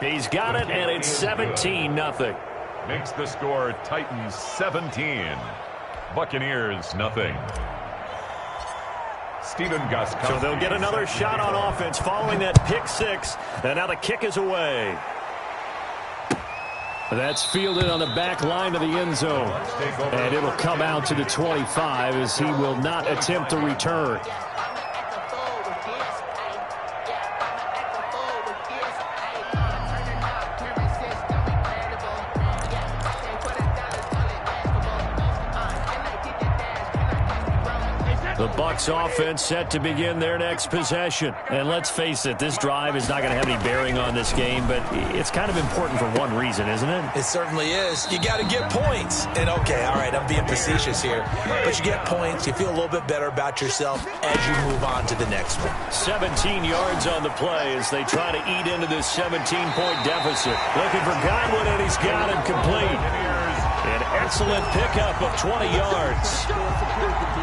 He's got it, and it's 17-0. Makes the score Titans 17, Buccaneers nothing. Stephen Gostkowski. So they'll get another shot on offense following that pick six, and now the kick is away. That's fielded on the back line of the end zone. And it'll come out to the 25 as he will not attempt to return. The Bucs offense set to begin their next possession. And let's face it, this drive is not going to have any bearing on this game, but it's kind of important for one reason, isn't it? It certainly is. You got to get points. And okay, all right, I'm being facetious here. But you get points, you feel a little bit better about yourself as you move on to the next one. 17 yards on the play as they try to eat into this 17-point deficit. Looking for Godwin, and he's got him complete. An excellent pickup of 20 yards.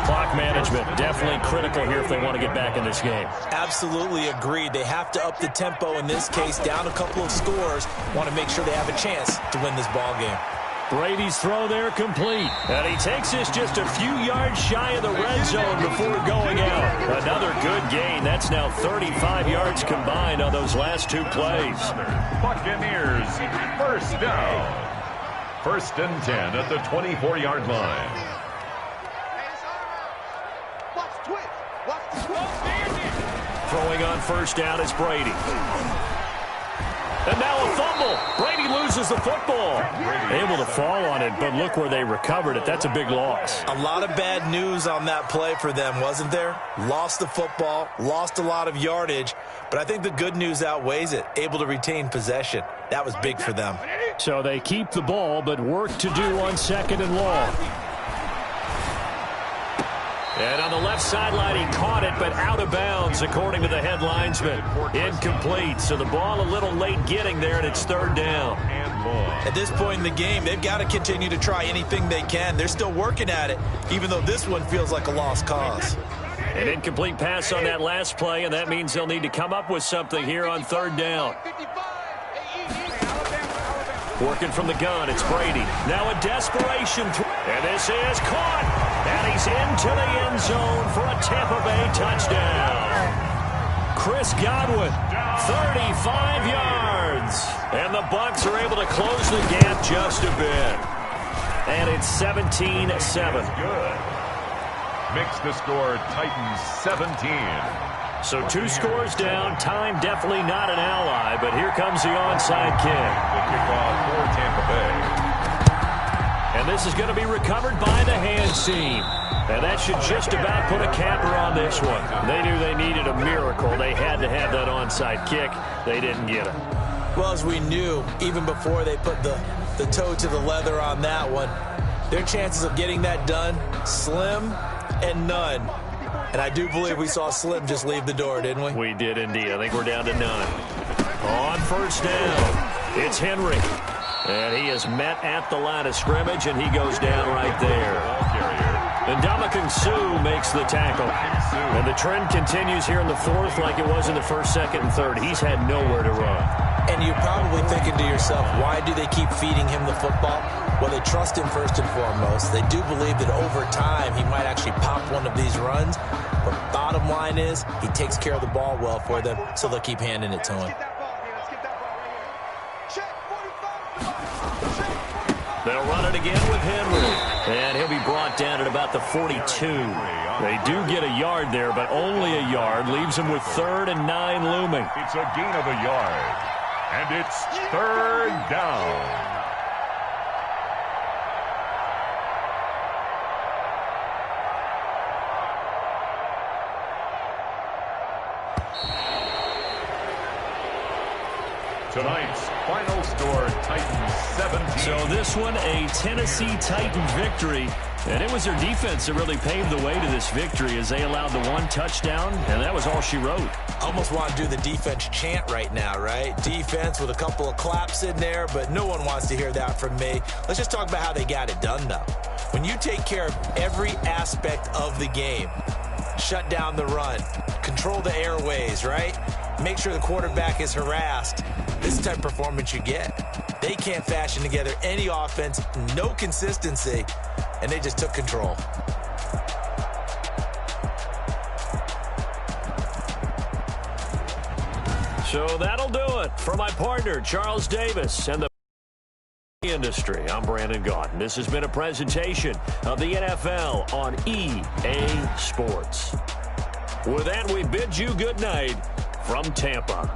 Clock management definitely critical here if they want to get back in this game. Absolutely agreed. They have to up the tempo in this case, down a couple of scores. Want to make sure they have a chance to win this ball game. Brady's throw there complete. And he takes this just a few yards shy of the red zone before going out. Another good gain. That's now 35 yards combined on those last two plays. Buccaneers first down. First and 10 at the 24-yard line. Throwing on first down is Brady. And now a fumble. Brady loses the football. Able to fall on it, but look where they recovered it. That's a big loss. A lot of bad news on that play for them, wasn't there? Lost the football, lost a lot of yardage, but I think the good news outweighs it. Able to retain possession. That was big for them. So they keep the ball, but work to do on second and long. And on the left sideline, he caught it, but out of bounds, according to the head linesman. Incomplete, so the ball a little late getting there, and it's third down. At this point in the game, they've got to continue to try anything they can. They're still working at it, even though this one feels like a lost cause. An incomplete pass on that last play, and that means they'll need to come up with something here on third down. Working from the gun, it's Brady. Now a desperation throw. And this is caught. And he's into the end zone for a Tampa Bay touchdown. Chris Godwin, 35 yards. And the Bucs are able to close the gap just a bit. And it's 17-7. Good. Makes the score Titans 17. So two scores down. Time definitely not an ally, but here comes the onside kick. The kickoff for Tampa Bay. And this is going to be recovered by the hands team. And that should just about put a capper on this one. They knew they needed a miracle. They had to have that onside kick. They didn't get it. Well, as we knew, even before they put the toe to the leather on that one, their chances of getting that done, slim and none. And I do believe we saw Slim just leave the door, didn't we? We did indeed. I think we're down to none. On first down, it's Henry. And he is met at the line of scrimmage, and he goes down right there. And Ndamukong Suh makes the tackle. And the trend continues here in the fourth like it was in the first, second, and third. He's had nowhere to run. And you're probably thinking to yourself, why do they keep feeding him the football? Well, they trust him first and foremost. They do believe that over time he might actually pop one of these runs. But bottom line is he takes care of the ball well for them, so they'll keep handing it to him. They'll run it again with Henry. And he'll be brought down at about the 42. They do get a yard there, but only a yard. Leaves them with 3rd and 9 looming. It's a gain of a yard. And it's third down. Tonight's final score, Titans 17. So this one, a Tennessee Titan victory. And it was their defense that really paved the way to this victory as they allowed the one touchdown, and that was all she wrote. Almost want to do the defense chant right now, right? Defense with a couple of claps in there, but no one wants to hear that from me. Let's just talk about how they got it done, though. When you take care of every aspect of the game, shut down the run, control the airways, right? make sure the quarterback is harassed. This type of performance you get. They can't fashion together any offense, no consistency, and they just took control. So that'll do it for my partner, Charles Davis, and the industry. I'm Brandon Gaudin. This has been a presentation of the NFL on EA Sports. With that, we bid you good night from Tampa.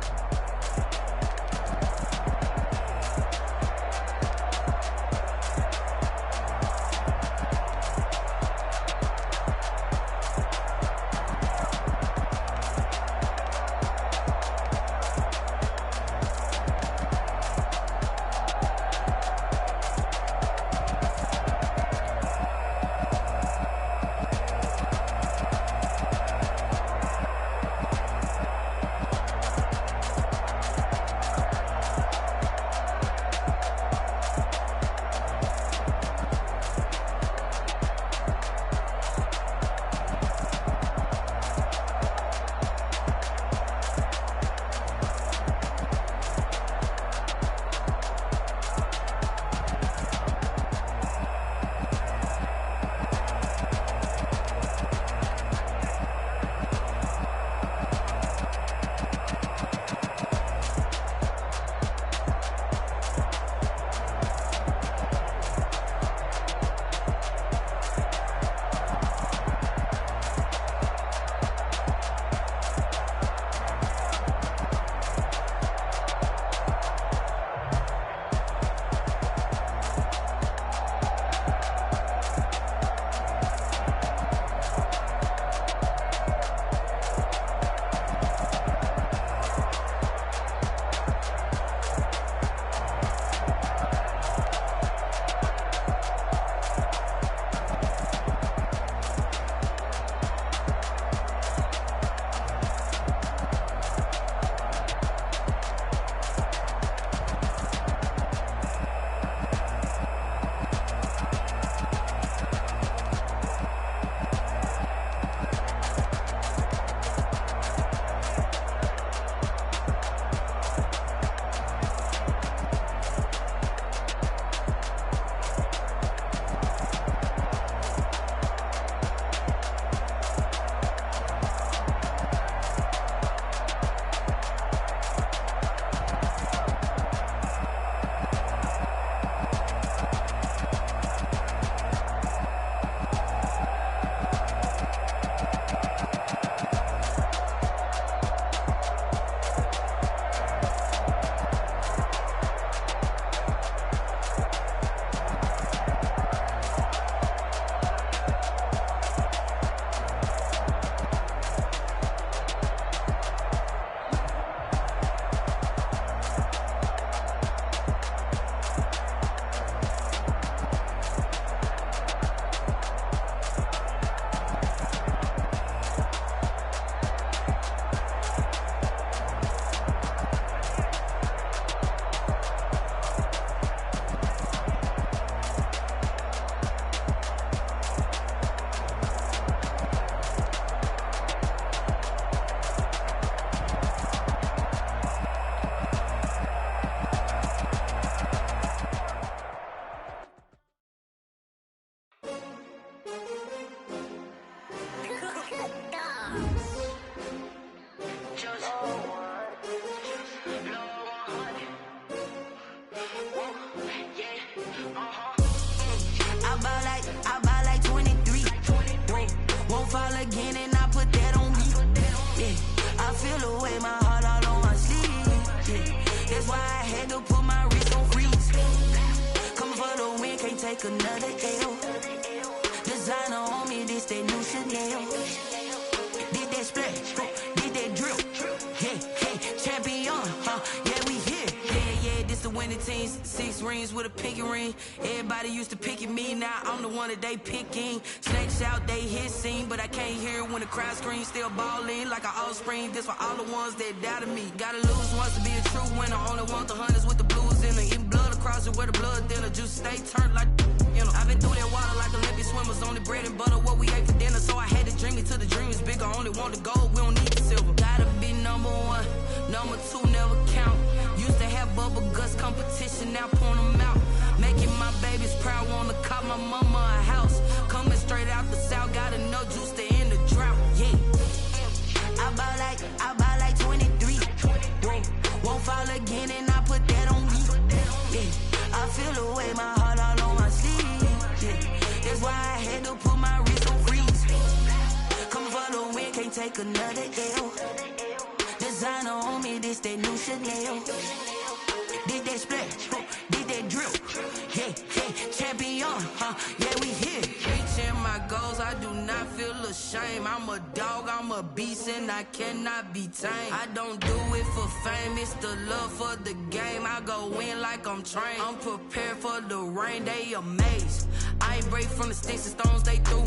take another L. Designer on me, this that new Chanel. Did that splash, did that drill. Yeah, yeah, champion, yeah, we here. Yeah, this the winning team. 6 rings with a pinky ring. Everybody used to pick at me, now I'm the one that they picking. Snakes out, they hit scene, but I can't hear it when the crowd screams. Still ballin' like an offspring. This for all the ones that doubted me. Gotta lose once to be a true winner. Only want the hunters with the blues in it. Eating blood across it where the blood thinner. Juice stay turned like, you know. I've been through that water like Olympic swimmers. Only bread and butter, what we ate for dinner. So I had to dream it till the dream is bigger. Only want the gold, we don't need the silver. Gotta be number one. now point them out. Making my babies proud, wanna cop my mama a house. Coming straight out the south, got enough juice to end the drought. Yeah. I buy like 23. Won't fall again and I put that on me. Yeah. I feel the way, my heart all on my sleeve. Yeah. That's why I had to put my wrist on freeze. Coming for the win, can't take another L. Designer on me, this that new Chanel. Did that splash, did that drill. Yeah, champion, yeah, we here. Reaching my goals, I do not feel ashamed. I'm a dog, I'm a beast, and I cannot be tamed. I don't do it for fame, it's the love for the game. I go in like I'm trained. I'm prepared for the rain, they amazed. I ain't break from the sticks and stones they threw.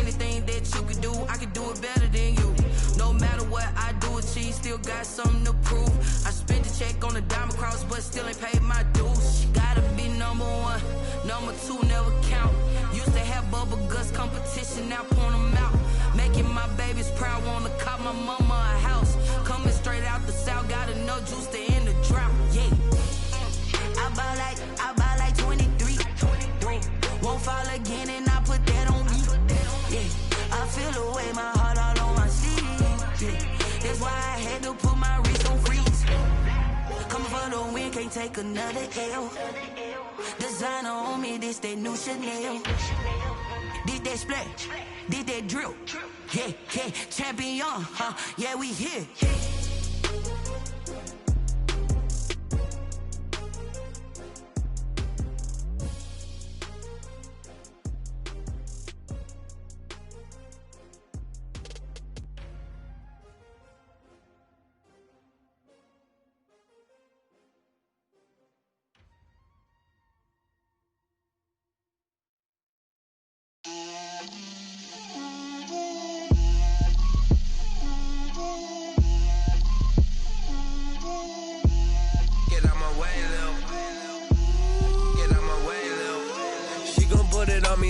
Anything that you can do, I can do it better than you. No matter what I do, achieve, still got something to prove. I spent the check on the diamond cross, but still ain't paid my dues. Gotta be number one, number two never count. Used to have bubble guts competition, now point them out. Making my babies proud, wanna cop my mama a house. Coming straight out the south, got enough juice to end the drought. Yeah. I buy like 23. Won't fall again and I put that on me. Yeah. I feel the way, my heart all on my sleeve. Yeah. That's why I had to put my wrist on freeze. Coming for the win, can't take another L. Designer on me, this that new Chanel. Did that splash, did that drill. Yeah, champion, yeah, we here.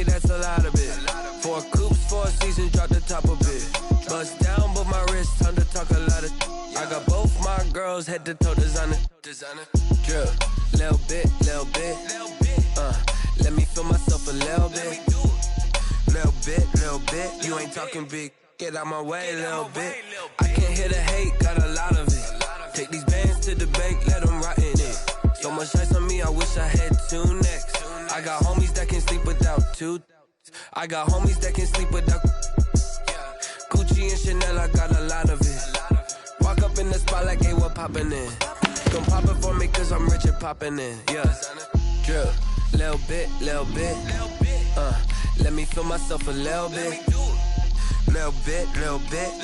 That's a lot of it. 4 coops, 4 seasons, drop the top of it. Bust down, but my wrist, time to talk a lot of. I got both my girls head to toe designer. Drip, little bit. Let me feel myself a little bit. Little bit. You ain't talking big. Get out my way, little bit. I can't hear the hate, got a lot of it. Take these bands to the bank, let them rot in it. So much ice on me, I wish I had 2 necks. I got homies that can sleep without 2. I got homies that can sleep without Gucci and Chanel, I got a lot of it. Walk up in the spot like, hey, what poppin' in? Don't pop it for me cause I'm rich and poppin' in. Yeah, drip, little bit. Let me feel myself a little bit. Little bit.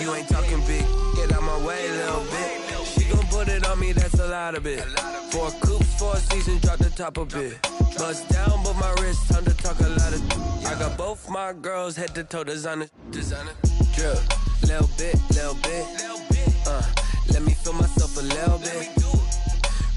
You ain't talking big. Get out my way, little bit. She gon' put it on me, that's a lot of it. 4 coops, 4 seasons, drop the top of it. Bust down, but my wrist, time to talk a lot of. I got both my girls head to toe designer. Drip, little bit. Let me feel myself a little bit.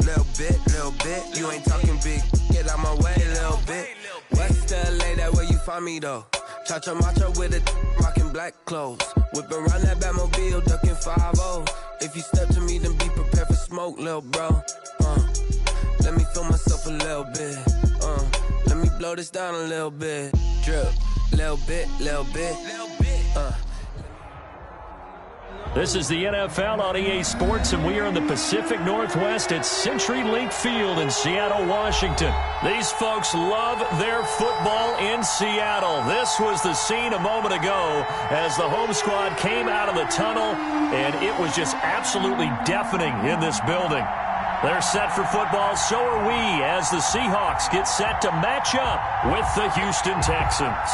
Little bit. You ain't talking big. Get out my way, little bit. West LA, that where you find me though. Cha-cha matcha with it, rockin' black clothes. Whip around that Batmobile, ducking 5-0. If you step to me, then be prepared for smoke, lil' bro. Let me feel myself a little bit. Let me blow this down a little bit. Drip, little bit. This is the NFL on EA Sports, and we are in the Pacific Northwest at CenturyLink Field in Seattle, Washington. These folks love their football in Seattle. This was the scene a moment ago as the home squad came out of the tunnel, and it was just absolutely deafening in this building. They're set for football, so are we, as the Seahawks get set to match up with the Houston Texans.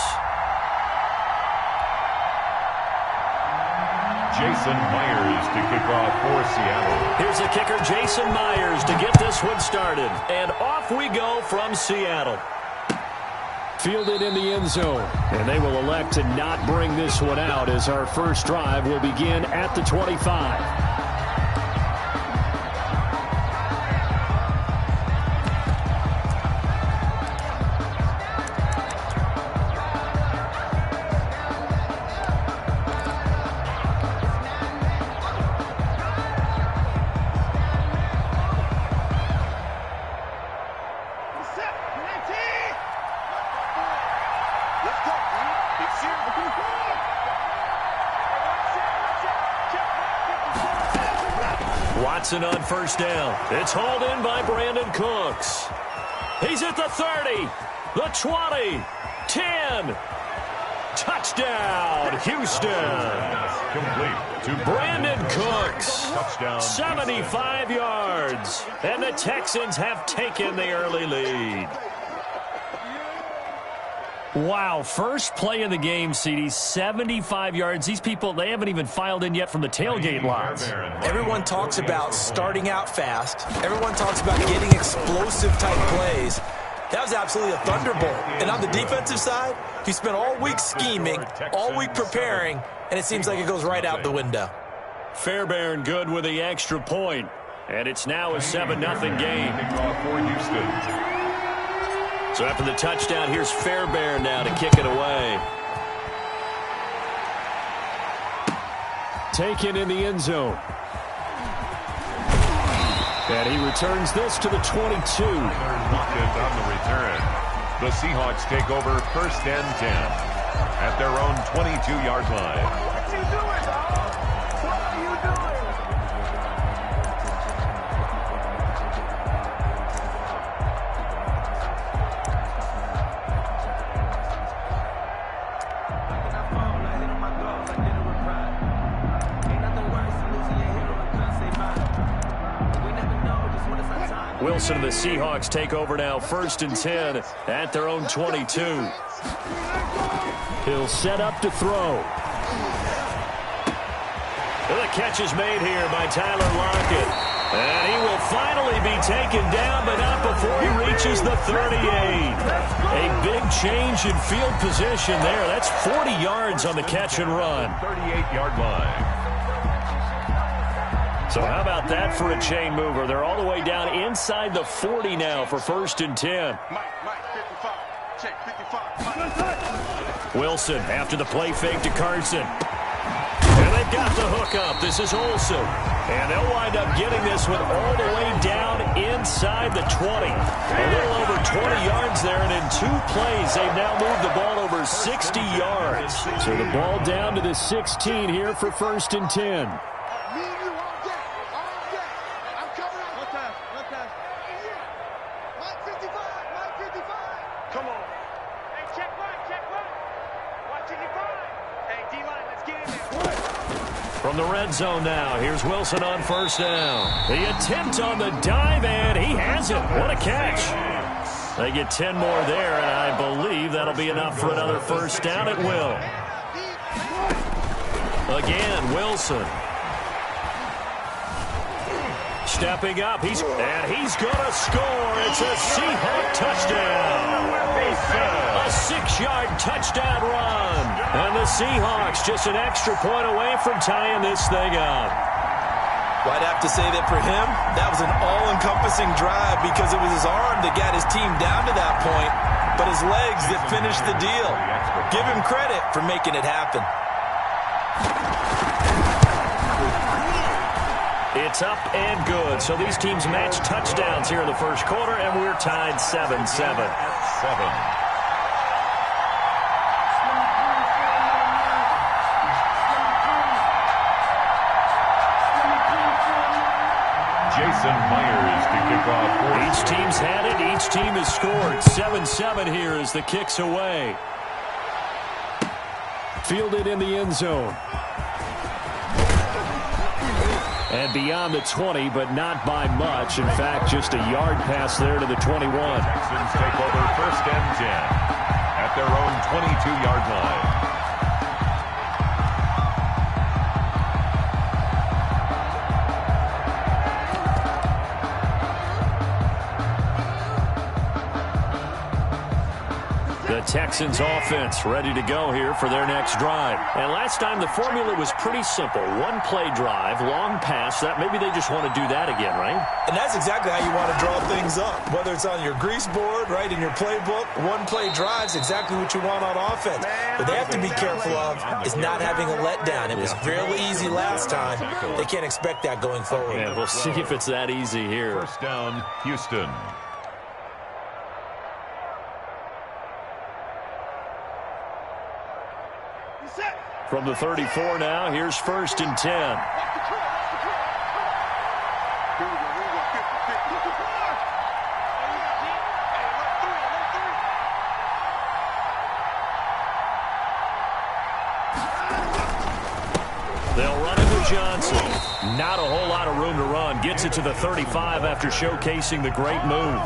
Jason Myers to kick off for Seattle. Here's the kicker, Jason Myers, to get this one started. And off we go from Seattle. Fielded in the end zone. And they will elect to not bring this one out as our first drive will begin at the 25. Watson on first down. It's hauled in by Brandon Cooks. He's at the 30, the 20, 10. Touchdown, Houston. Complete to Brandon Cooks. Touchdown, 75 yards. And the Texans have taken the early lead. Wow, first play of the game, CD, 75 yards. These people, they haven't even filed in yet from the tailgate lots. Everyone talks about starting out fast. Everyone talks about getting explosive-type plays. That was absolutely a thunderbolt. And on the defensive side, he spent all week scheming, all week preparing, and it seems like it goes right out the window. Fairbairn good with the extra point. And it's now a 7-0 game. For Houston. So after the touchdown, here's Fairbairn now to kick it away. Taken in the end zone. And he returns this to the 22. On the return. The Seahawks take over first and 10 at their own 22-yard line. What you doing, dog? What are you doing? Wilson and the Seahawks take over now, first and 10 at their own 22. He'll set up to throw. The catch is made here by Tyler Lockett. And he will finally be taken down, but not before he reaches the 38. A big change in field position there. That's 40 yards on the catch and run. 38-yard line. So how about that for a chain mover? They're all the way down inside the 40 now for first and 10. Wilson after the play fake to Carson. And they've got the hook up. This is Olsen. And they'll wind up getting this one all the way down inside the 20. A little over 20 yards there, and in 2 plays, they've now moved the ball over 60 yards. So the ball down to the 16 here for first and 10. From the red zone now, here's Wilson on first down. The attempt on the dive, and he has it. What a catch. They get 10 more there, and I believe that'll be enough for another first down. It will. Again, Wilson. Stepping up, he's going to score. It's a Seahawk touchdown. A 6-yard touchdown run. And the Seahawks just an extra point away from tying this thing up. Well, I'd have to say that for him, that was an all-encompassing drive because it was his arm that got his team down to that point, but his legs that finished the deal. Give him credit for making it happen. It's up and good. So these teams match touchdowns here in the first quarter, and we're tied 7-7. Jason Myers to kick off. Each team's had it. Each team has scored. 7-7 here as the kick's away. Fielded in the end zone. And beyond the 20, but not by much. In fact, just a yard pass there to the 21. Texans take over first and 10 at their own 22-yard line. Texans offense ready to go here for their next drive. And last time the formula was pretty simple. One play drive, long pass. That maybe they just want to do that again, right? And that's exactly how you want to draw things up. Whether it's on your grease board, right, in your playbook, one play drive's exactly what you want on offense. What they have to be careful of is not having a letdown. It was fairly easy last time. They can't expect that going forward. Yeah, we'll see if it's that easy here. First down, Houston. From the 34 now, here's first and 10. They'll run it with Johnson. Not a whole lot of room to run. Gets it to the 35 after showcasing the great move.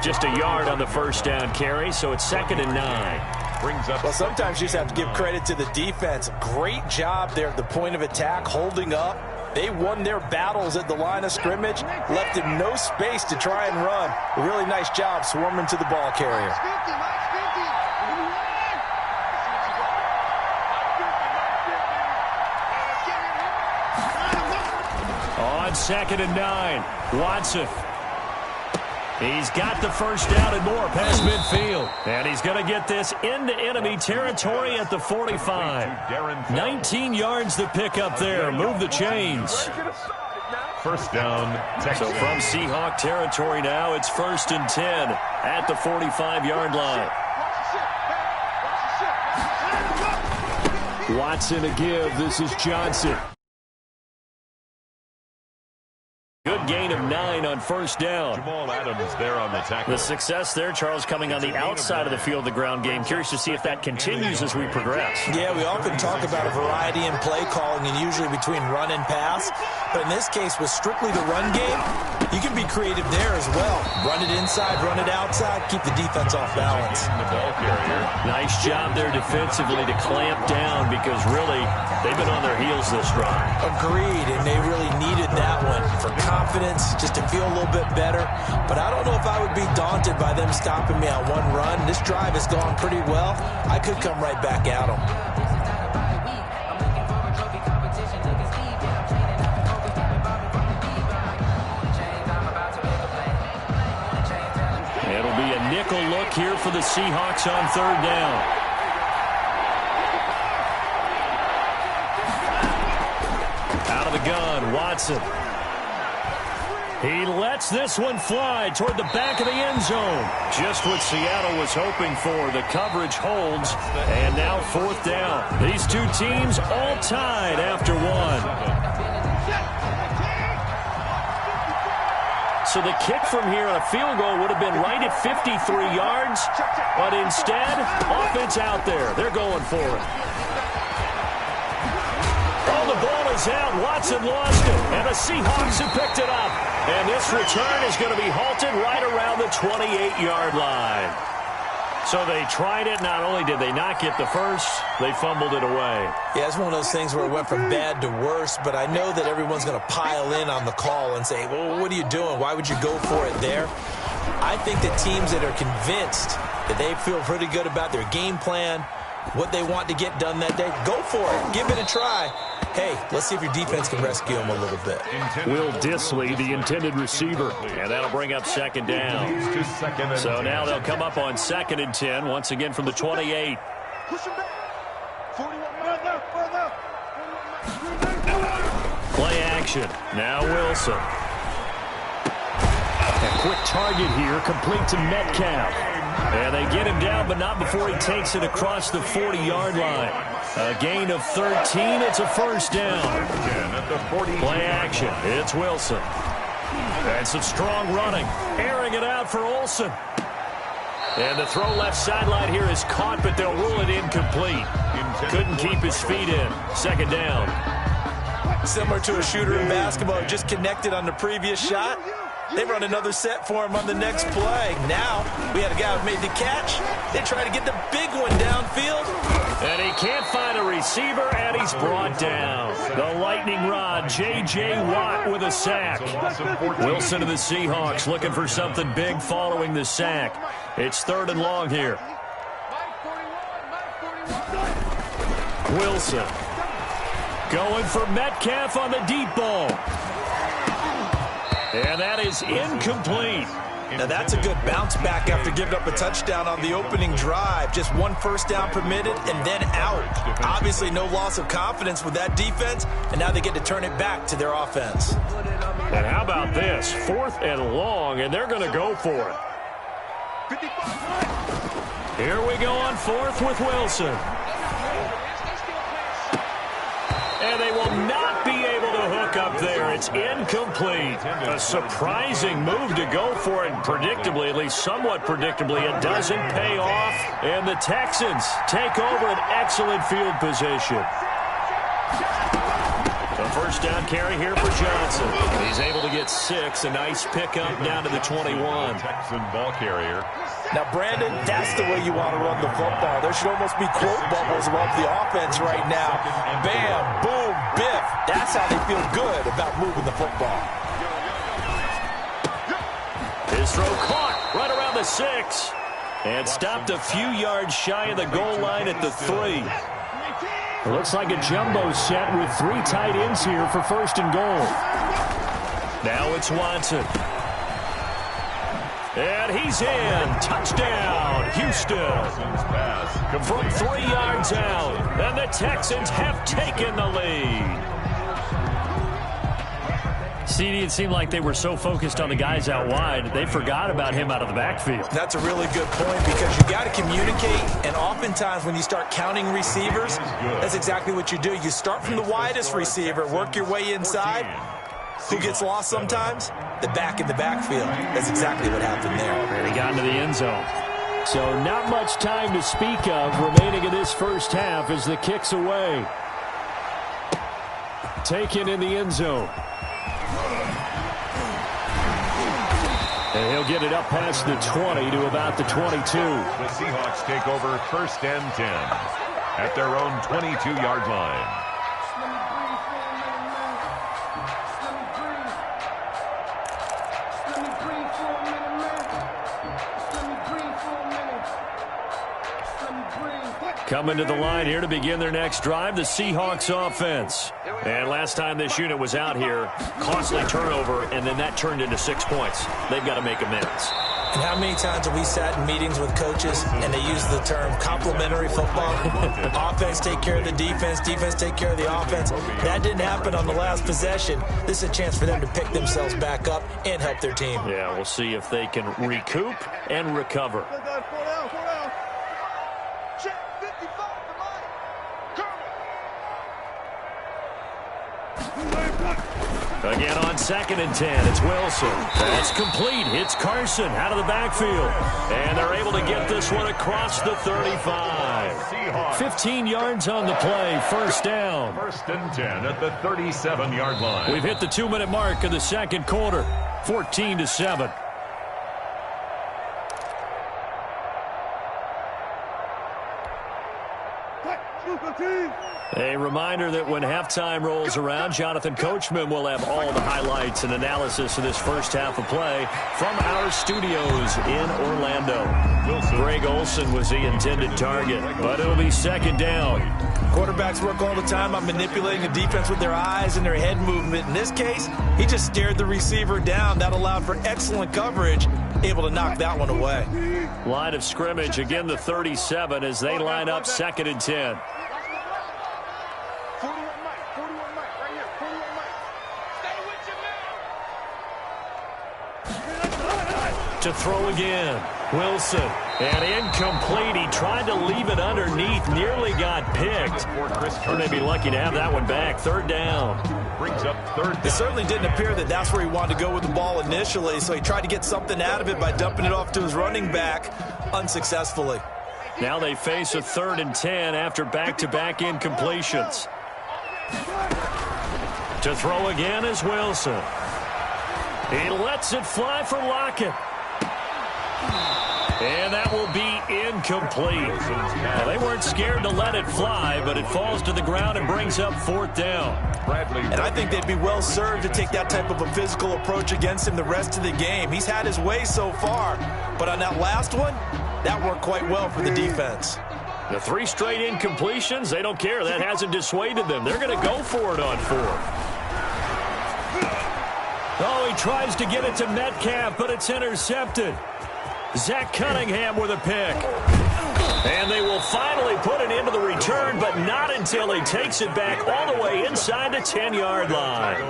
Just a yard on the first down carry, so it's 2nd and 9. Brings up. Well, sometimes you just have to give credit to the defense. Great job there at the point of attack, holding up. They won their battles at the line of scrimmage, left him no space to try and run. A really nice job swarming to the ball carrier. On 2nd and 9, Watson. He's got the first down and more past midfield. And he's going to get this into enemy territory at the 45. 19 yards to pick up there. Move the chains. First down, Texas. So from Seahawk territory now, it's 1st and 10 at the 45-yard line. Watson to give. This is Johnson. Good gain of 9 on first down. Jamal Adams there on the tackle. The success there, Charles, coming on the outside of the field, the ground game. Curious to see if that continues as we progress. Yeah, we often talk about a variety in play calling and usually between run and pass. But in this case, with strictly the run game, you can be creative there as well. Run it inside, run it outside, keep the defense off balance. The ball carrier. Nice job there defensively to clamp down because really they've been on their heels this drive. Agreed, and they really needed that one for confidence, just to feel a little bit better. But I don't know if I would be daunted by them stopping me on one run. This drive has gone pretty well. I could come right back at them. It'll be a nickel look here for the Seahawks on 3rd down. Out of the gun, Watson. He lets this one fly toward the back of the end zone. Just what Seattle was hoping for. The coverage holds, and now 4th down. These two teams all tied after 1. So the kick from here on a field goal would have been right at 53 yards, but instead, offense out there. They're going for it. Oh, the ball is out. Watson lost it, and the Seahawks have picked it up. And this return is going to be halted right around the 28-yard line. So they tried it. Not only did they not get the first, they fumbled it away. Yeah, it's one of those things where it went from bad to worse, but I know that everyone's going to pile in on the call and say, well, what are you doing? Why would you go for it there? I think that teams that are convinced that they feel pretty good about their game plan, what they want to get done that day, go for it. Give it a try. Hey, let's see if your defense can rescue them a little bit. Will Dissly, the intended receiver, and that'll bring up 2nd down. So now they'll come up on 2nd and 10, once again from the 28. Play action. Now Wilson. A quick target here, complete to Metcalf. And they get him down, but not before he takes it across the 40-yard line. A gain of 13. It's a 1st down. Play action. It's Wilson. And some strong running. Airing it out for Olsen. And the throw left sideline here is caught, but they'll rule it incomplete. Couldn't keep his feet in. 2nd down. Similar to a shooter in basketball who just connected on the previous shot. They run another set for him on the next play. Now, we had a guy who made the catch. They try to get the big one downfield. And he can't find a receiver, and he's brought down. The lightning rod, J.J. Watt with a sack. Wilson of the Seahawks looking for something big following the sack. It's 3rd and long here. Wilson going for Metcalf on the deep ball. And that is incomplete. Now that's a good bounce back after giving up a touchdown on the opening drive. Just 1 first down permitted and then out. Obviously no loss of confidence with that defense, and now they get to turn it back to their offense. And how about this? 4th and long, and they're going to go for it. Here we go on 4th with Wilson. And they will not be able to hook look up there. It's incomplete. A surprising move to go for it. Predictably, at least somewhat predictably, it doesn't pay off. And the Texans take over an excellent field position. A first down carry here for Johnson. He's able to get 6. A nice pickup down to the 21. Texan ball carrier. Now, Brandon, that's the way you want to run the football. There should almost be quote bubbles above the offense right now. Bam, boom, biff. That's how they feel good about moving the football. His throw caught right around the 6. And stopped a few yards shy of the goal line at the 3. It looks like a jumbo set with 3 tight ends here for first and goal. Now it's Watson. And he's in. Touchdown, Houston. From 3 yards out. And the Texans have taken the lead. CD, it seemed like they were so focused on the guys out wide, they forgot about him out of the backfield. That's a really good point because you got to communicate, and oftentimes when you start counting receivers, that's exactly what you do. You start from the widest receiver, work your way inside. Who gets lost sometimes? The back in the backfield. That's exactly what happened there. And he got into the end zone. So not much time to speak of remaining in this first half as the kick's away. Taken in the end zone. And he'll get it up past the 20 to about the 22. The Seahawks take over first and 10 at their own 22-yard line. Coming to the line here to begin their next drive, the Seahawks offense. And last time this unit was out here, costly turnover, and then that turned into 6 points. They've got to make amends. And how many times have we sat in meetings with coaches and they use the term complementary football? Offense take care of the defense, defense take care of the offense. That didn't happen on the last possession. This is a chance for them to pick themselves back up and help their team. Yeah, we'll see if they can recoup and recover. Again on 2nd and 10, it's Wilson. That's complete. It's Carson out of the backfield. And they're able to get this one across the 35. 15 yards on the play, first down. First and 10 at the 37-yard line. We've hit the 2-minute mark of the second quarter, 14-7. A reminder that when halftime rolls around, Jonathan Coachman will have all the highlights and analysis of this first half of play from our studios in Orlando. Greg Olsen was the intended target, but it'll be second down. Quarterbacks work all the time on manipulating the defense with their eyes and their head movement. In this case, he just stared the receiver down. That allowed for excellent coverage, able to knock that one away. Line of scrimmage, again the 37 as they line up 2nd and 10. To throw again, Wilson, and incomplete. He tried to leave it underneath, nearly got picked. He may be lucky to have that one back. Third down. Brings up third down. It certainly didn't appear that that's where he wanted to go with the ball initially, so he tried to get something out of it by dumping it off to his running back unsuccessfully. Now they face a 3rd and 10 after back-to-back incompletions. To throw again is Wilson. He lets it fly for Lockett. And that will be incomplete. Well, they weren't scared to let it fly, but it falls to the ground and brings up 4th down. And I think they'd be well served to take that type of a physical approach against him the rest of the game. He's had his way so far, but on that last one, that worked quite well for the defense. The 3 straight incompletions, they don't care. That hasn't dissuaded them. They're going to go for it on 4th. Oh, he tries to get it to Metcalf, but it's intercepted. Zach Cunningham with a pick. And they will finally put it into the return, but not until he takes it back all the way inside the 10-yard line.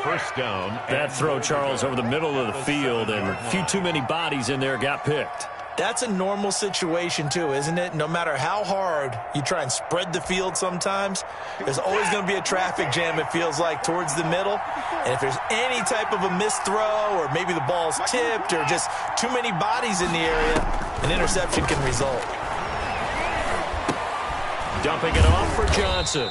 First down. That throw, Charles, over the middle of the field, and a few too many bodies in there got picked. That's a normal situation too, isn't it? No matter how hard you try and spread the field sometimes, there's always going to be a traffic jam, it feels like, towards the middle. And if there's any type of a missed throw or maybe the ball's tipped or just too many bodies in the area, an interception can result. Dumping it off for Johnson.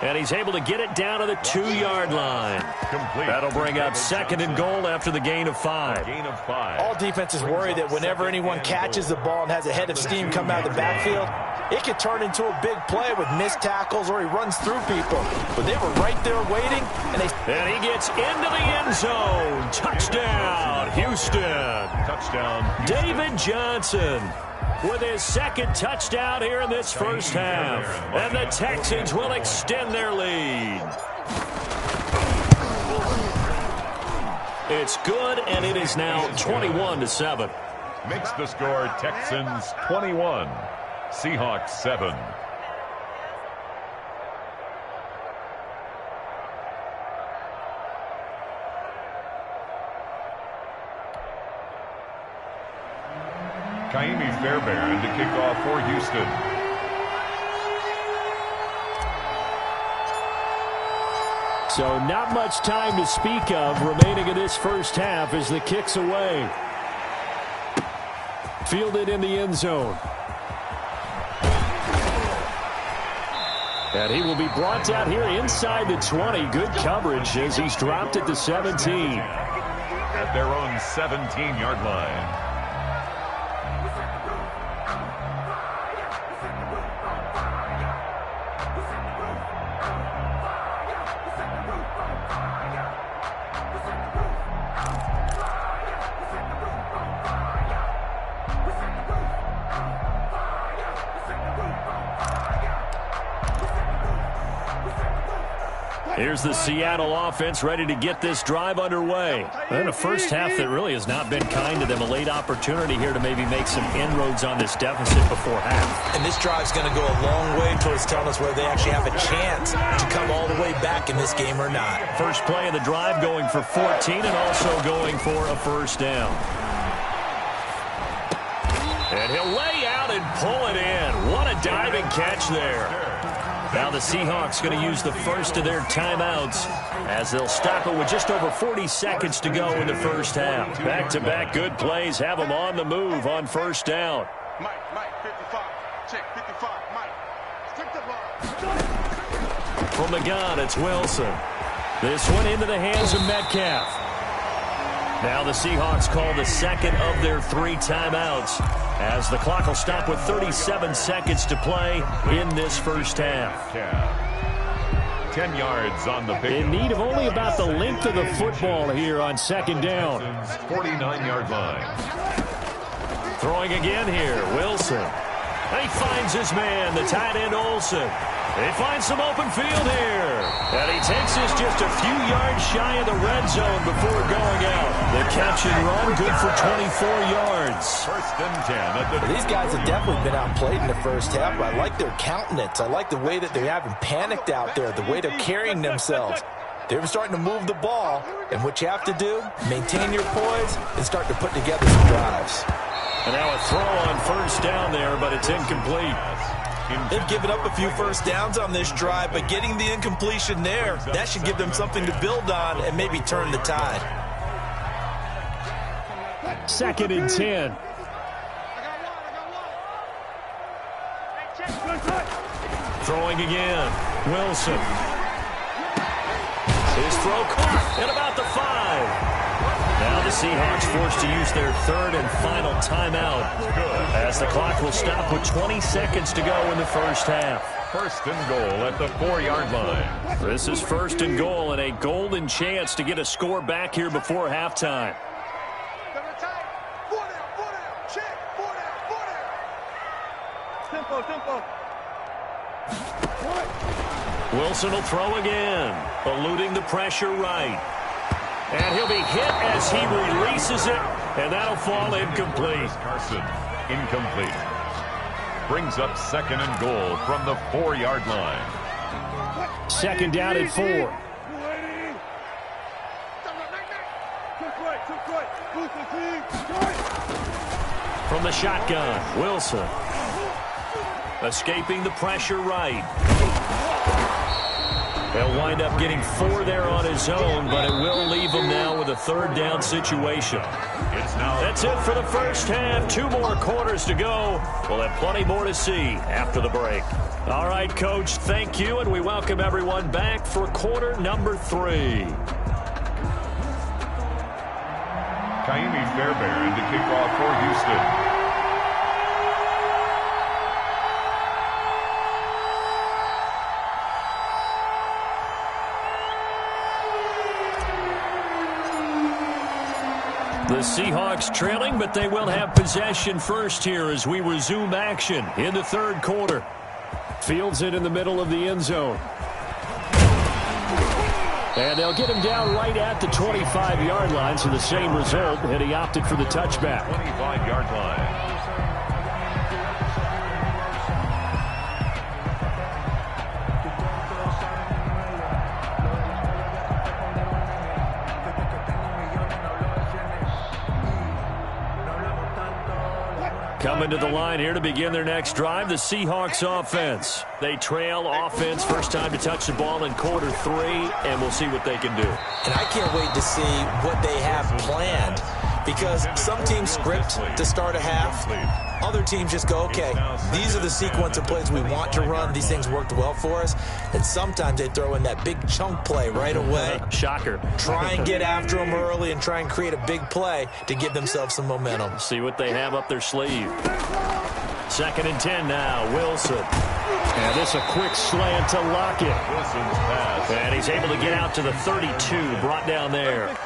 And he's able to get it down to the 2-yard line. Complete. That'll bring up 2nd and goal after the gain of 5. Gain of 5. All defenses worry that whenever anyone catches the ball and has a head of steam come out of the backfield, it could turn into a big play with missed tackles or he runs through people. But they were right there waiting, and he gets into the end zone. Touchdown, Houston. Touchdown, David Johnson with his 2nd touchdown here in this first half. And the Texans will extend their lead. It's good, and it is now 21-7. Makes the score Texans 21, Seahawks 7. Kaimi Fairbairn to kick off for Houston. So not much time to speak of remaining in this first half as the kick's away. Fielded in the end zone. And he will be brought down here inside the 20. Good coverage as he's dropped at the 17. At their own 17-yard line. Here's the Seattle offense ready to get this drive underway. And a first half that really has not been kind to them. A late opportunity here to maybe make some inroads on this deficit before half. And this drive's going to go a long way towards telling us whether they actually have a chance to come all the way back in this game or not. First play of the drive going for 14 and also going for a first down. And he'll lay out and pull it in. What a diving catch there. Now the Seahawks going to use the first of their timeouts as they'll stop it with just over 40 seconds to go in the first half. Back-to-back good plays have them on the move on first down. Mike, 55. Check, 55, Mike. Stick the ball. From the gun, it's Wilson. This one into the hands of Metcalf. Now the Seahawks call the second of their 3 timeouts as the clock will stop with 37 seconds to play in this first half. 10 yards on the pick. In need of only about the length of the football here on second down. 49-yard line. Throwing again here, Wilson. He finds his man, the tight end Olsen. He finds some open field here. And he takes this just a few yards shy of the red zone before going out. The catch and run, good for 24 yards. First and 10. These guys have definitely been outplayed in the first half. I like their countenance. I like the way that they haven't panicked out there, the way they're carrying themselves. They're starting to move the ball. And what you have to do, maintain your poise and start to put together some drives. And now a throw on first down there, but it's incomplete. They've given up a few first downs on this drive, but getting the incompletion there, that should give them something to build on and maybe turn the tide. 2nd and 10. Throwing again, Wilson. His throw caught at about the 5. Now the Seahawks forced to use their 3rd and final timeout as the clock will stop with 20 seconds to go in the first half. First and goal at the 4-yard line. This is first and goal and a golden chance to get a score back here before halftime. Wilson will throw again, eluding the pressure right. And he'll be hit as he releases it, and that'll fall incomplete. Carson, incomplete. Brings up 2nd and goal from the 4-yard line. 2nd down and 4. From the shotgun, Wilson. Escaping the pressure right. He'll wind up getting 4 there on his own, but it will leave him now with a 3rd down situation. That's it for the first half. 2 more quarters to go. We'll have plenty more to see after the break. All right, Coach, thank you, and we welcome everyone back for quarter number 3. Kaimi Fairbairn to kick off for Houston. The Seahawks trailing, but they will have possession first here as we resume action in the 3rd quarter. Fields it in the middle of the end zone. And they'll get him down right at the 25-yard line, so the same result, and he opted for the touchback. 25-yard line. Coming to the line here to begin their next drive, the Seahawks offense. They trail offense, first time to touch the ball in quarter 3, and we'll see what they can do. And I can't wait to see what they have planned, because some teams script to start a half. Other teams just go, okay, these are the sequence of plays we want to run. These things worked well for us. And sometimes they throw in that big chunk play right away. Shocker. Try and get after them early and try and create a big play to give themselves some momentum. See what they have up their sleeve. 2nd and 10 now, Wilson. And this a quick slant to Lockett. Wilson's pass. And he's able to get out to the 32, brought down there.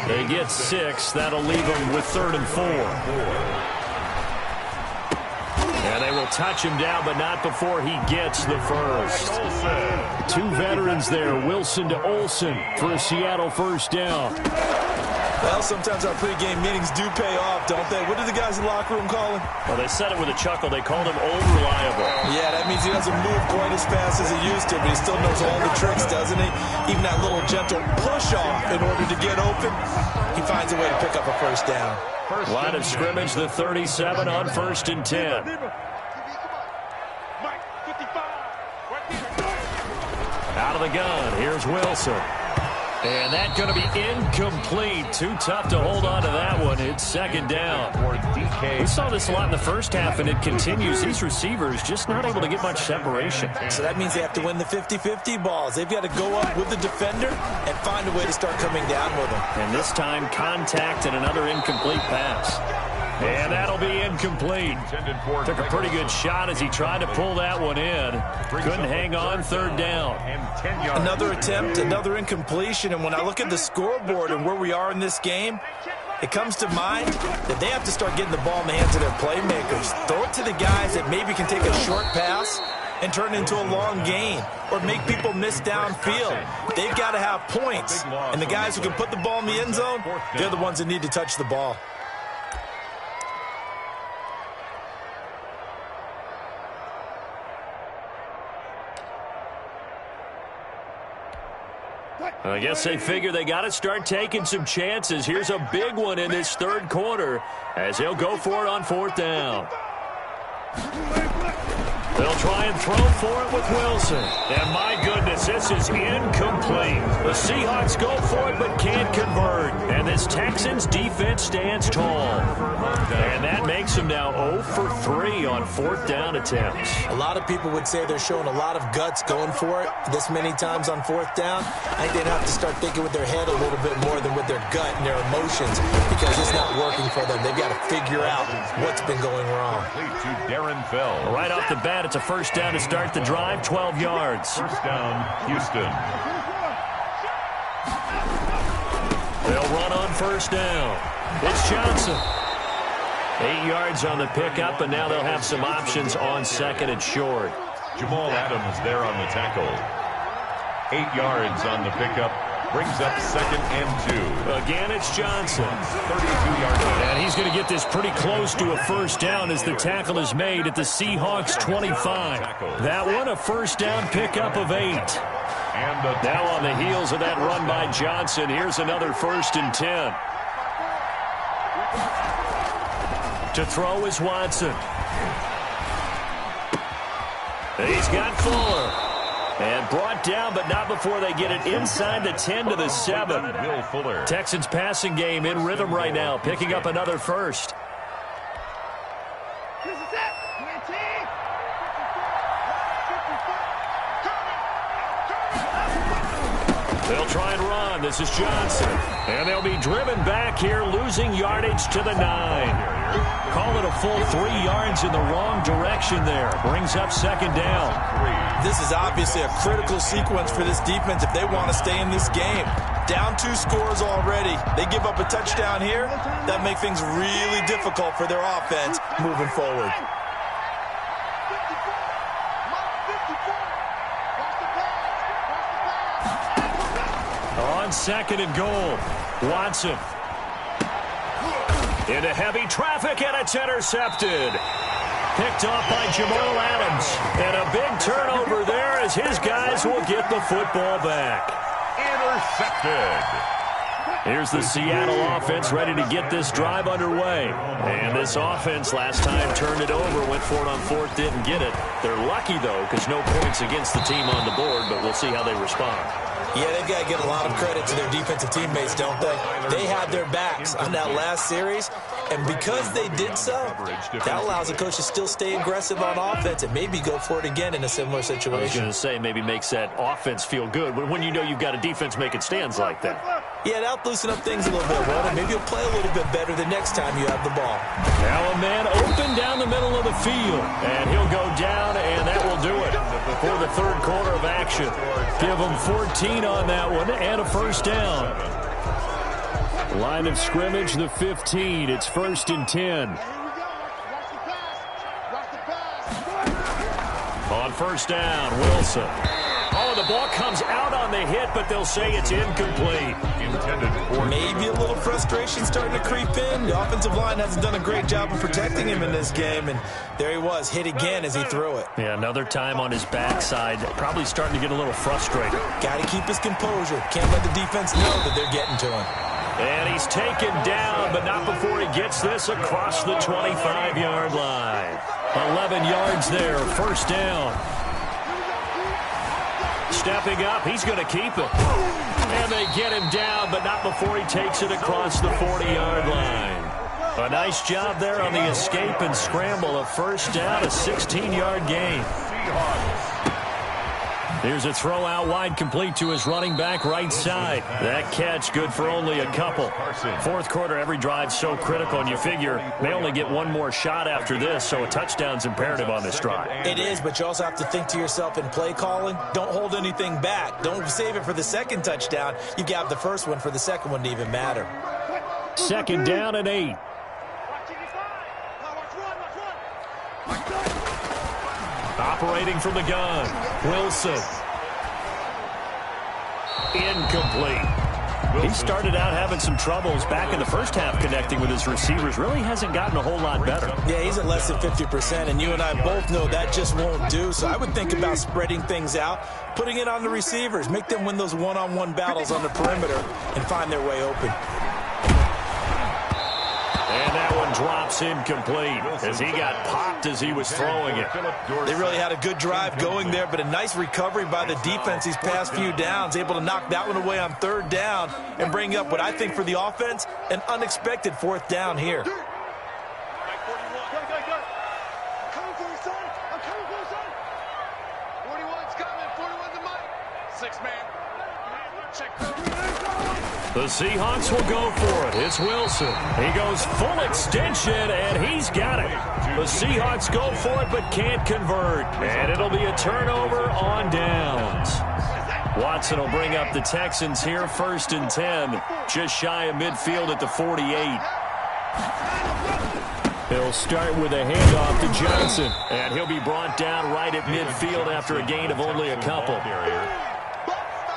They get 6. That'll leave them with 3rd and 4. And they will touch him down, but not before he gets the first. 2 veterans there, Wilson to Olsen for a Seattle first down. Well, sometimes our pregame meetings do pay off, don't they? What do the guys in the locker room call him? Well, they said it with a chuckle. They called him old reliable. Yeah, that means he doesn't move quite as fast as he used to, but he still knows all the tricks, doesn't he? Even that little gentle push-off in order to get open, he finds a way to pick up a first down. Line of scrimmage, the 37 on 1st and 10. Out of the gun, here's Wilson. And that's going to be incomplete. Too tough to hold on to that one. It's 2nd down. We saw this a lot in the first half, and it continues. These receivers just not able to get much separation. So that means they have to win the 50-50 balls. They've got to go up with the defender and find a way to start coming down with them. And this time, contact and another incomplete pass. And that'll be incomplete. Took a pretty good shot as he tried to pull that one in. Couldn't hang on, 3rd down. Another attempt, another incompletion. And when I look at the scoreboard and where we are in this game, it comes to mind that they have to start getting the ball in the hands of their playmakers. Throw it to the guys that maybe can take a short pass and turn it into a long gain or make people miss downfield. They've got to have points. And the guys who can put the ball in the end zone, they're the ones that need to touch the ball. I guess they figure they got to start taking some chances. Here's a big one in this 3rd quarter as they'll go for it on 4th down. They'll try and throw for it with Wilson. And my goodness, this is incomplete. The Seahawks go for it but can't convert. And this Texans defense stands tall. And that makes them now 0 for 3 on 4th down attempts. A lot of people would say they're showing a lot of guts going for it this many times on 4th down. I think they'd have to start thinking with their head a little bit more than with their gut and their emotions, because it's not working for them. They've got to figure out what's been going wrong. To Darren Fell. Right off the bat, it's a first down to start the drive, 12 yards. First down, Houston. They'll run on first down. It's Johnson. 8 yards on the pickup, and now they'll have some options on 2nd and short. Jamal Adams there on the tackle. 8 yards on the pickup. Brings up 2nd and 2. Again, it's Johnson. 32-yard line. And he's going to get this pretty close to a first down as the tackle is made at the Seahawks 25. That one, a first down pickup of 8. And now on the heels of that run by Johnson, here's another 1st and 10. To throw is Watson. He's got Fuller. And brought down, but not before they get it inside the 10 to the 7. Will Fuller. Texans passing game in rhythm right now, picking up another first. They'll try and run. This is Johnson. And they'll be driven back here, losing yardage to the 9. Call it a full 3 yards in the wrong direction there. Brings up second down. This is obviously a critical sequence for this defense if they want to stay in this game. Down 2 scores already. They give up a touchdown here. That makes things really difficult for their offense moving forward. On second and goal, Watson. Into heavy traffic, and it's intercepted. Picked off by Jamal Adams. And a big turnover there as his guys will get the football back. Intercepted. Here's the Seattle offense ready to get this drive underway. And this offense last time turned it over, went for it on fourth, didn't get it. They're lucky, though, because no points against the team on the board, but we'll see how they respond. Yeah, they've got to give a lot of credit to their defensive teammates, don't they? They had their backs on that last series, and because they did so, that allows the coach to still stay aggressive on offense and maybe go for it again in a similar situation. I was going to say, maybe makes that offense feel good when you know you've got a defense making stands like that. Yeah, that'll loosen up things a little bit, won't it? Maybe you'll play a little bit better the next time you have the ball. Now a man open down the middle of the field, and he'll go down, and that will do it for the third quarter of action. Give him 14 on that one, and a first down. Line of scrimmage, the 15. It's 1st and 10. On first down, Wilson. Oh, the ball comes out on the hit, but they'll say it's incomplete. Maybe a little frustration starting to creep in. The offensive line hasn't done a great job of protecting him in this game, and there he was, hit again as he threw it. Yeah, another time on his backside, probably starting to get a little frustrated. Got to keep his composure. Can't let the defense know that they're getting to him. And he's taken down, but not before he gets this across the 25-yard line. 11 yards there, first down. Stepping up, he's going to keep it. And they get him down, but not before he takes it across the 40-yard line. A nice job there on the escape and scramble. A first down, a 16-yard gain. Here's a throw out wide, complete to his running back right side. That catch good for only a couple. Fourth quarter, every drive so critical, and you figure they only get one more shot after this, so a touchdown's imperative on this drive. It is, but you also have to think to yourself in play calling, don't hold anything back. Don't save it for the second touchdown. You got the first one for the second one to even matter. Second down and 8. Operating from the gun, Wilson. Incomplete. He started out having some troubles back in the first half connecting with his receivers. Really hasn't gotten a whole lot better. Yeah, he's at less than 50%, and you and I both know that just won't do. So I would think about spreading things out, putting it on the receivers, make them win those one-on-one battles on the perimeter, and find their way open. And that one drops incomplete as he got popped as he was throwing it. They really had a good drive going there, but a nice recovery by the defense these past few downs, able to knock that one away on third down and bring up what I think for the offense, an unexpected fourth down here. I'm coming for you, son. I'm coming for you, son. 41's coming. 41's the mic. 6-man. Check. The Seahawks will go for it. It's Wilson. He goes full extension, and he's got it. The Seahawks go for it, but can't convert. And it'll be a turnover on downs. Watson will bring up the Texans here, 1st and 10. Just shy of midfield at the 48. He'll start with a handoff to Johnson. And he'll be brought down right at midfield after a gain of only a couple.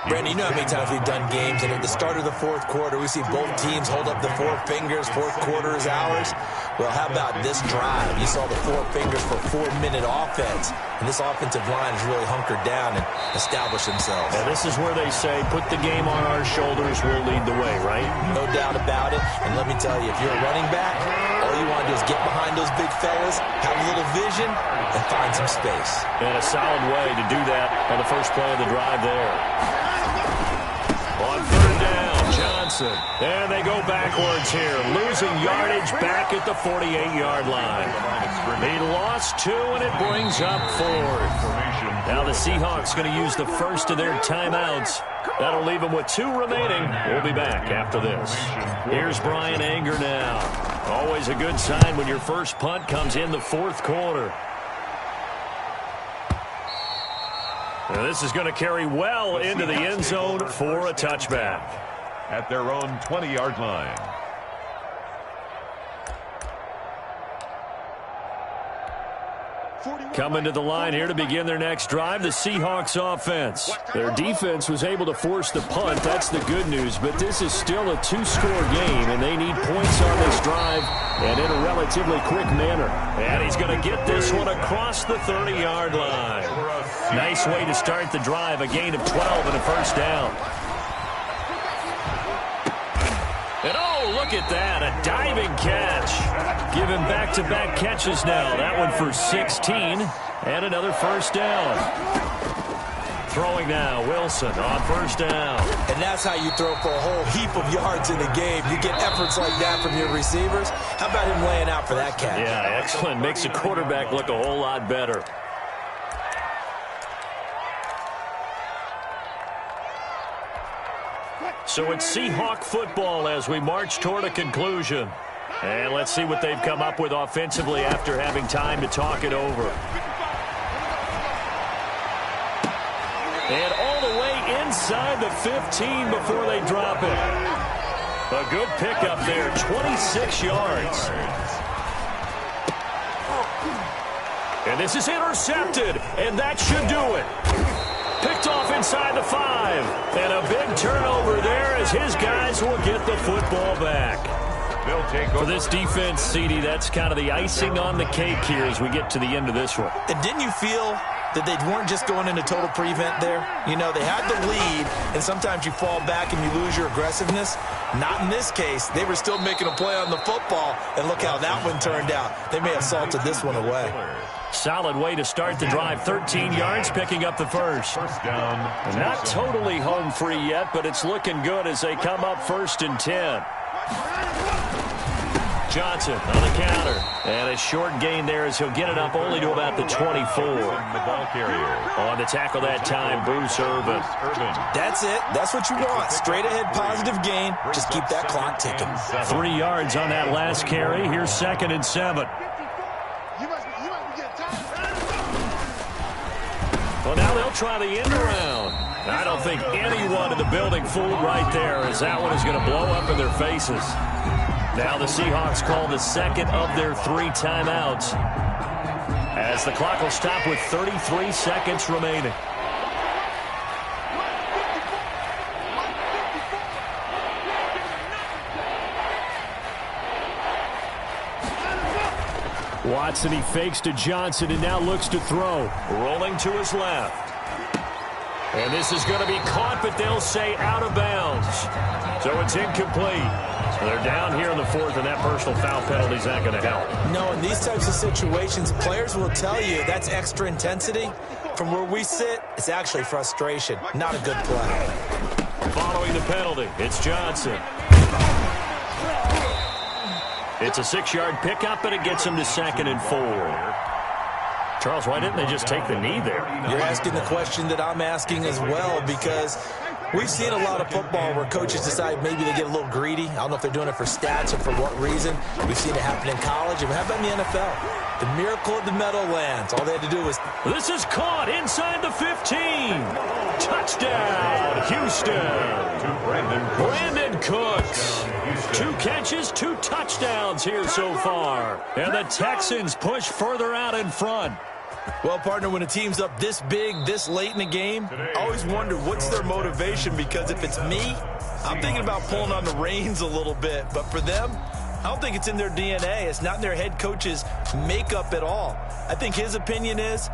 Brandon, you know how many times we've done games, and at the start of the fourth quarter, we see both teams hold up the 4 fingers, fourth quarter is ours. Well, how about this drive? You saw the 4 fingers for 4-minute offense, and this offensive line has really hunkered down and established themselves. And this is where they say, put the game on our shoulders, we'll lead the way, right? No doubt about it, and let me tell you, if you're a running back, all you want to do is get behind those big fellas, have a little vision, and find some space. And a solid way to do that on the first play of the drive there. On third down, Johnson. And they go backwards here, losing yardage back at the 48-yard line. He lost 2, and it brings up 4th. Now the Seahawks going to use the first of their timeouts. That'll leave them with 2 remaining. We'll be back after this. Here's Brian Anger now. Always a good sign when your first punt comes in the 4th quarter. Now this is going to carry well into the end zone for a touchback. At their own 20-yard line. Coming to the line here to begin their next drive, the Seahawks offense. Their defense was able to force the punt. That's the good news, but this is still a 2-score game, and they need points on this drive and in a relatively quick manner. And he's going to get this one across the 30-yard line. Nice way to start the drive, a gain of 12 and a first down. And oh, look at that, a diving catch. Give him back-to-back catches now. That one for 16 and another first down. Throwing now, Wilson on first down. And that's how you throw for a whole heap of yards in the game. You get efforts like that from your receivers. How about him laying out for that catch? Yeah, excellent. Makes the quarterback look a whole lot better. So it's Seahawk football as we march toward a conclusion. And let's see what they've come up with offensively after having time to talk it over. And all the way inside the 15 before they drop it. A good pickup there, 26 yards. And this is intercepted, and that should do it. Picked off inside the 5. And a big turnover there as his guys will get the football back. They'll take over. For this defense, CD, that's kind of the icing on the cake here as we get to the end of this one. And didn't you feel that they weren't just going into total prevent there? You know, they had the lead, and sometimes you fall back and you lose your aggressiveness. Not in this case. They were still making a play on the football, and look how that one turned out. They may have salted this one away. Solid way to start the drive. 13 yards, picking up the first. First down. Not totally home free yet, but it's looking good as they come up 1st and 10. Johnson on the counter. And a short gain there as he'll get it up only to about the 24. The ball carrier. On the tackle that time, Bruce Irvin. That's it. That's what you want. Straight ahead positive gain. Just keep that clock ticking. 3 yards on that last carry. Here's 2nd and 7. Well, now they'll try the end around. I don't think anyone in the building fooled right there as that one is going to blow up in their faces. Now the Seahawks call the second of their 3 timeouts as the clock will stop with 33 seconds remaining. Watson, he fakes to Johnson and now looks to throw. Rolling to his left. And this is going to be caught, but they'll say out of bounds. So it's incomplete. So they're down here in the 4th, and that personal foul penalty is not going to help. No, in these types of situations, players will tell you that's extra intensity. From where we sit, it's actually frustration. Not a good play. Following the penalty, it's Johnson. It's a 6-yard pickup, and it gets him to 2nd and 4. Charles, why didn't they just take the knee there? You're asking the question that I'm asking as well, because we've seen a lot of football where coaches decide maybe they get a little greedy. I don't know if they're doing it for stats or for what reason. We've seen it happen in college. And how about in the NFL? The miracle of the Meadowlands. All they had to do was... This is caught inside the 15. Touchdown, Houston. Brandon Cooks. 2 catches, 2 touchdowns here so far. And the Texans push further out in front. Well, partner, when a team's up this big, this late in the game, I always wonder what's their motivation, because if it's me, I'm thinking about pulling on the reins a little bit. But for them, I don't think it's in their DNA. It's not in their head coach's makeup at all. I think his opinion is,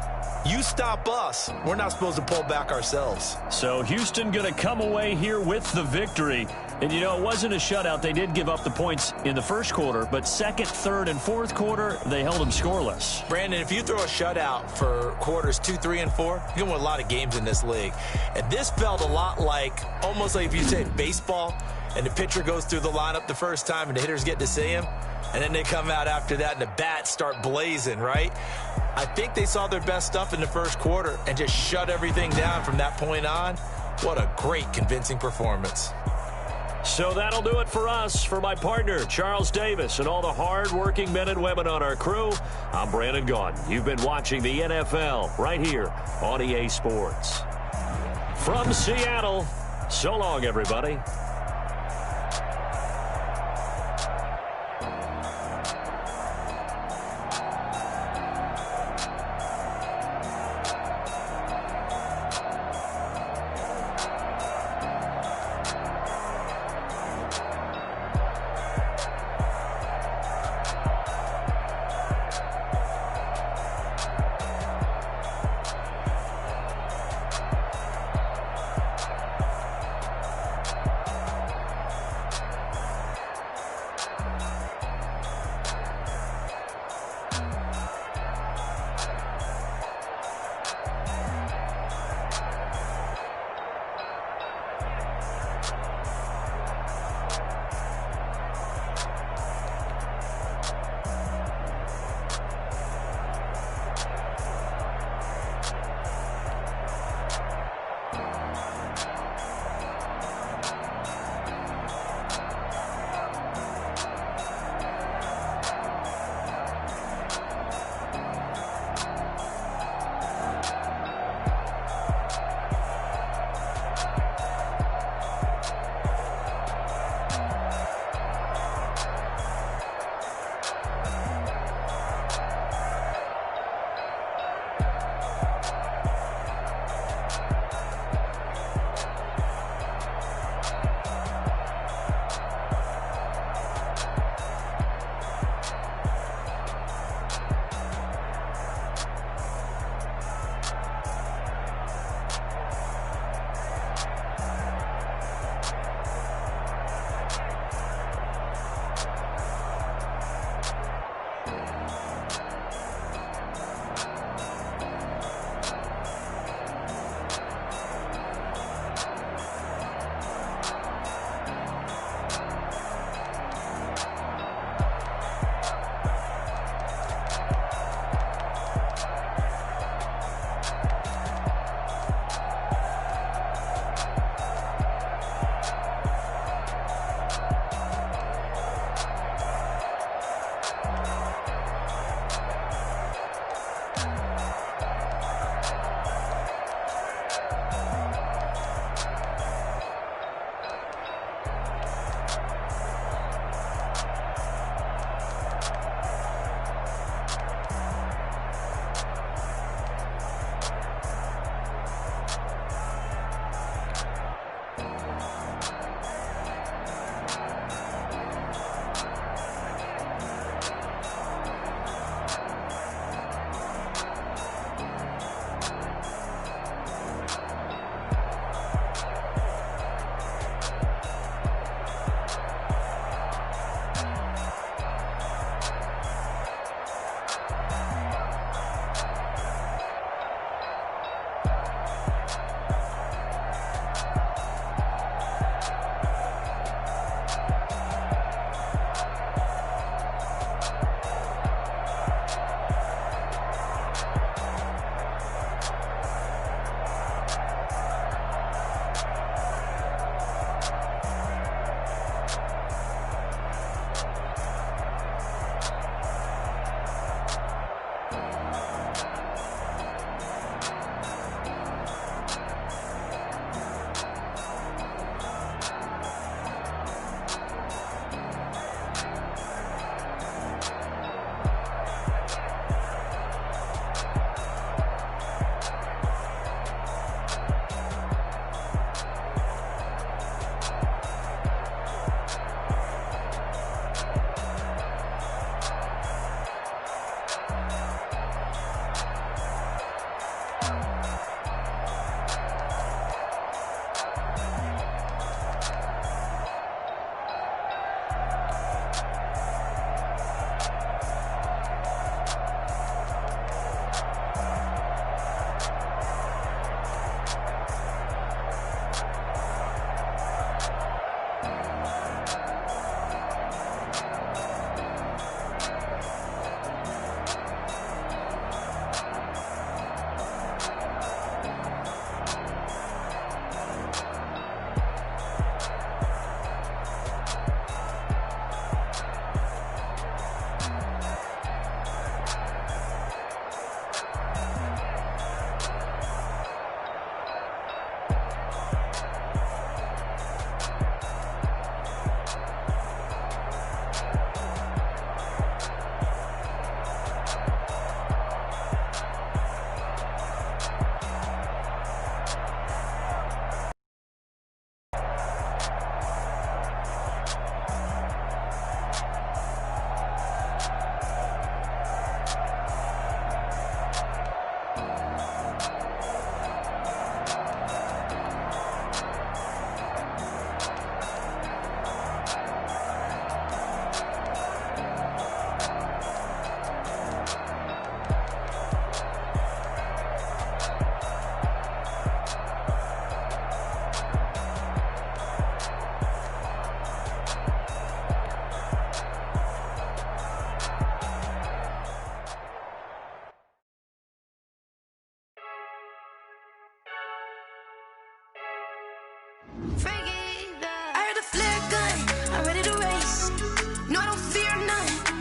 you stop us. We're not supposed to pull back ourselves. So Houston going to come away here with the victory. And, you know, it wasn't a shutout. They did give up the points in the first quarter, but second, third, and fourth quarter, they held them scoreless. Brandon, if you throw a shutout for quarters 2, 3, and 4, you can win a lot of games in this league. And this felt a lot like, almost like if you say baseball, and the pitcher goes through the lineup the first time and the hitters get to see him, and then they come out after that and the bats start blazing, right? I think they saw their best stuff in the first quarter and just shut everything down from that point on. What a great, convincing performance. So that'll do it for us. For my partner, Charles Davis, and all the hard-working men and women on our crew, I'm Brandon Gaudin. You've been watching the NFL right here on EA Sports. From Seattle, so long, everybody.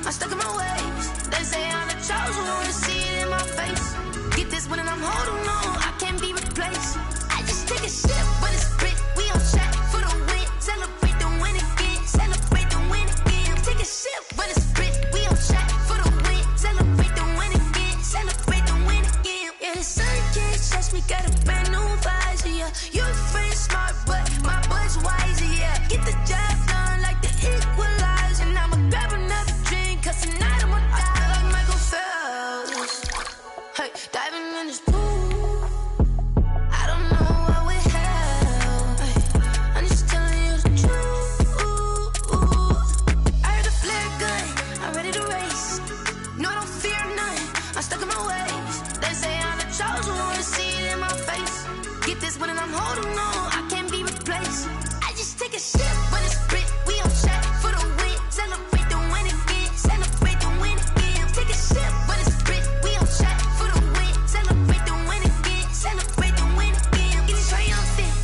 I'm stuck in my ways. They say I'm the chosen one, see it in my face. Get this one and I'm holding on, I can't be replaced. I just take a sip, but it's split. We on track for the win. Celebrate the win again, celebrate the win again. Take a sip, but it's split. We on track for the win. Celebrate the win again, celebrate the win again. Yeah, the sun can't touch me, got a brand new visor, yeah. Your friend smart, but my bud's wiser, yeah. Get the job done like the equalizer. And I'ma grab another drink, cause tonight I'ma die like Michael Phelps. Hey, diving in this pool, I don't know what would help. Hey, I'm just telling you the truth. I heard the flare gun, I'm ready to race. No, I don't fear none, I'm stuck in my ways. They say I'm the chosen one, see it in my face. Get this one and I'm holding on, I can't be replaced. I just take a sip, but it's split. We on track for the win. Celebrate the win again, celebrate the win again. Take a sip, but it's split. We on track for the win. Celebrate the win again, celebrate the win again. Get it triumphant,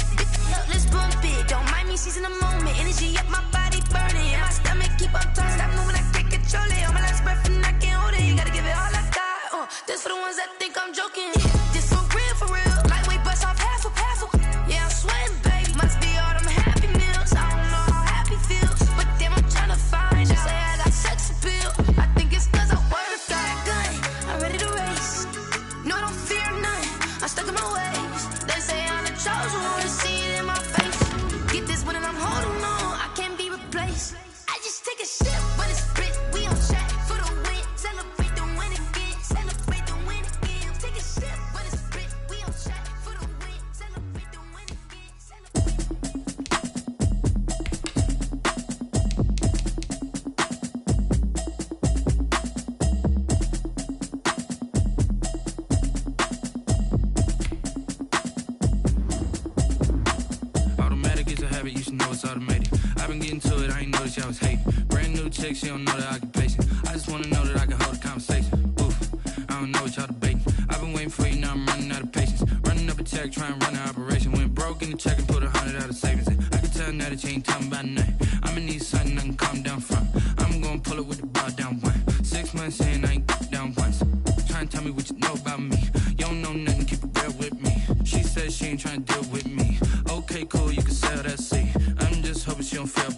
let's bump it. Don't mind me, she's in the moment. Energy up, my body burning. My stomach keep up turning. Stop moving, I can't control it. On my last breath and I can't hold it. You gotta give it all I got. This for the ones that think I'm joking. This for real. Lightweight bust off half a. Yeah, I'm sweating, baby. Must be all them happy meals. I don't know how happy feels, but damn, I'm tryna find out. Say I got sex appeal. I think it's cause I work. Got a gun, I'm ready to race. No, I don't fear none, I'm stuck in my ways. They say I'm the chosen one, see it in my face. Get this one and I'm holding on, I can't be replaced. I just take a sip, but it's split. We on track for the win. Celebrate the win again, celebrate the win again. Take a sip, but it's split. We on track for the win. Celebrate the win again, Automatic is a habit, you should know it's automated. I've been getting to it, I ain't noticed y'all was hating. Brand new chick, she don't know the occupation. I just wanna know that I can hold a conversation. Oof, I don't know what y'all debating. I've been waiting for you, now I'm running out of patience. Running up a check, trying to run an operation. Went broke in the check and put 100 out of savings in. I can tell now that you ain't talking about nothing. I'ma need something I can calm down from. I'm gonna pull it with the bar down one. 6 months in, I ain't down once. Trying to tell me what you know about me. You don't know nothing, keep it real with me. She said she ain't trying to deal with me. Okay, cool, you can sell that seat. I'm just hoping she don't fail.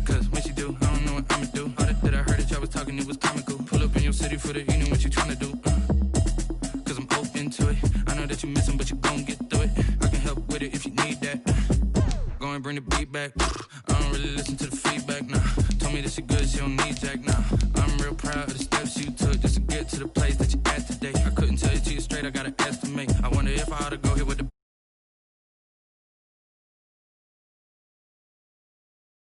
Cause when she do, I don't know what I'ma do. All that I heard that y'all was talking, it was comical. Pull up in your city for the evening, what you tryna do? Cause I'm open to it. I know that you missing, but you gon' get through it. I can help with it if you need that. Go and bring the beat back. I don't really listen to the feedback, nah. Told me that she good, she don't need Jack, nah. I'm real proud of the steps you took just to get to the place that you